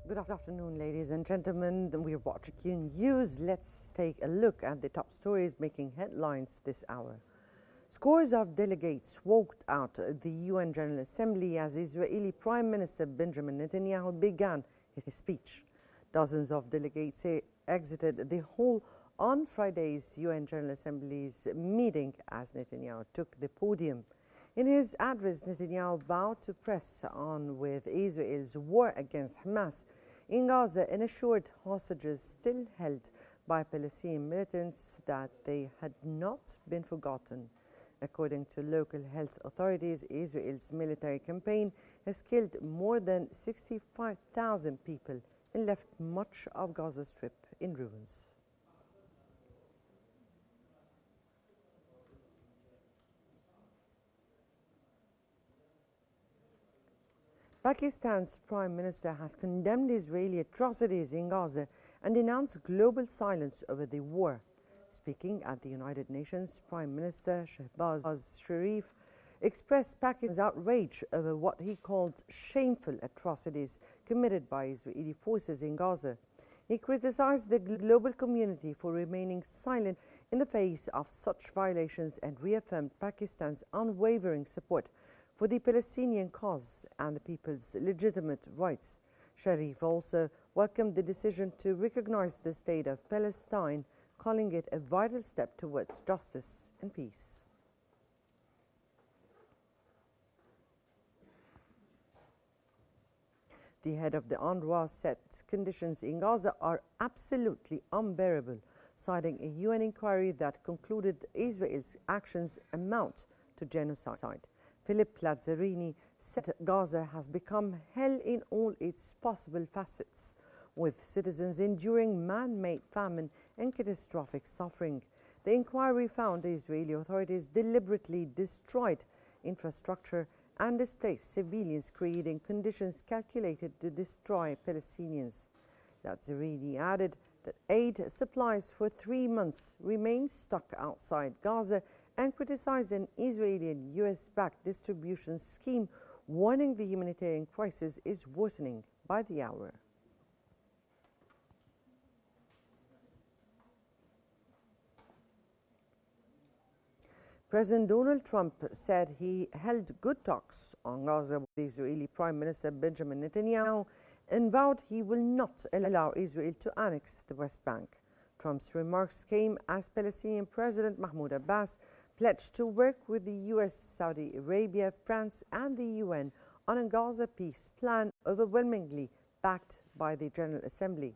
Good afternoon, ladies and gentlemen. We're watching Qnews. Let's take a look at the top stories making headlines this hour. Scores of delegates walked out the UN General Assembly as Israeli Prime Minister Benjamin Netanyahu began his speech. Dozens of delegates exited the hall on Friday's UN General Assembly's meeting as Netanyahu took the podium. In his address, Netanyahu vowed to press on with Israel's war against Hamas in Gaza and assured hostages still held by Palestinian militants that they had not been forgotten. According to local health authorities, Israel's military campaign has killed more than 65,000 people and left much of Gaza Strip in ruins. Pakistan's Prime Minister has condemned Israeli atrocities in Gaza and denounced global silence over the war. Speaking at the United Nations, Prime Minister Shehbaz Sharif expressed Pakistan's outrage over what he called shameful atrocities committed by Israeli forces in Gaza. He criticized the global community for remaining silent in the face of such violations and reaffirmed Pakistan's unwavering support for the Palestinian cause and the people's legitimate rights. Sharif also welcomed the decision to recognize the state of Palestine, calling it a vital step towards justice and peace. The head of the UNRWA said conditions in Gaza are absolutely unbearable, citing a UN inquiry that concluded Israel's actions amount to genocide. Philip Lazzarini said Gaza has become hell in all its possible facets, with citizens enduring man-made famine and catastrophic suffering. The inquiry found the Israeli authorities deliberately destroyed infrastructure and displaced civilians, creating conditions calculated to destroy Palestinians. Lazzarini added that aid supplies for 3 months remain stuck outside Gaza and criticized an Israeli and US-backed distribution scheme, warning the humanitarian crisis is worsening by the hour. President Donald Trump said he held good talks on Gaza with Israeli Prime Minister Benjamin Netanyahu and vowed he will not allow Israel to annex the West Bank. Trump's remarks came as Palestinian President Mahmoud Abbas pledged to work with the US, Saudi Arabia, France and the UN on a Gaza peace plan overwhelmingly backed by the General Assembly.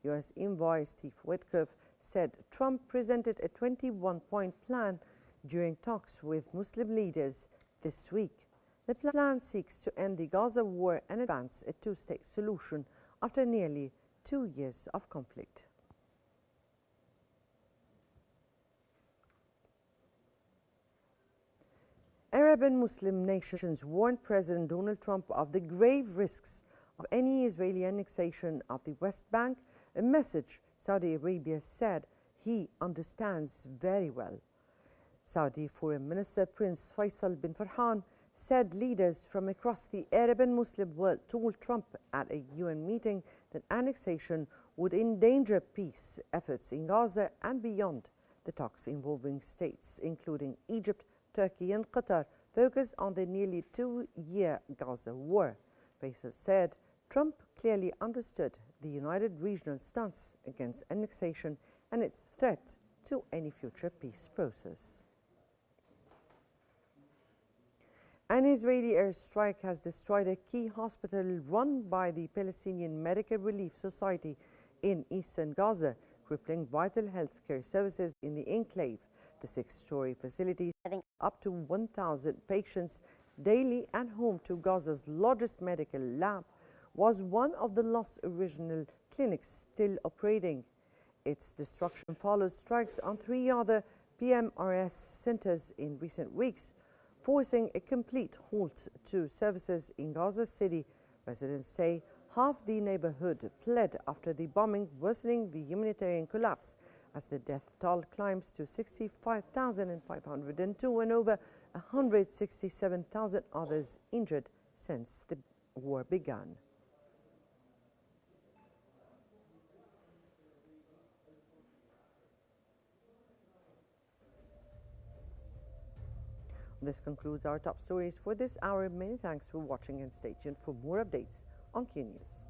US envoy Steve Witkoff said Trump presented a 21-point plan during talks with Muslim leaders this week. The plan seeks to end the Gaza war and advance a two-state solution after nearly 2 years of conflict. Arab and Muslim nations warned President Donald Trump of the grave risks of any Israeli annexation of the West Bank, a message Saudi Arabia said he understands very well. Saudi Foreign Minister Prince Faisal bin Farhan said leaders from across the Arab and Muslim world told Trump at a UN meeting that annexation would endanger peace efforts in Gaza and beyond. The talks involving states including Egypt, Turkey and Qatar focus on the nearly 2-year Gaza war. Faisal said Trump clearly understood the united regional stance against annexation and its threat to any future peace process. An Israeli airstrike has destroyed a key hospital run by the Palestinian Medical Relief Society in eastern Gaza, crippling vital healthcare services in the enclave. The 6-story facility, having up to 1,000 patients daily and home to Gaza's largest medical lab, was one of the last original clinics still operating. Its destruction follows strikes on 3 other PMRS centers in recent weeks, forcing a complete halt to services in Gaza City. Residents say half the neighborhood fled after the bombing, worsening the humanitarian collapse as the death toll climbs to 65,502 and over 167,000 others injured since the war began. This concludes our top stories for this hour. Many thanks for watching and stay tuned for more updates on Q News.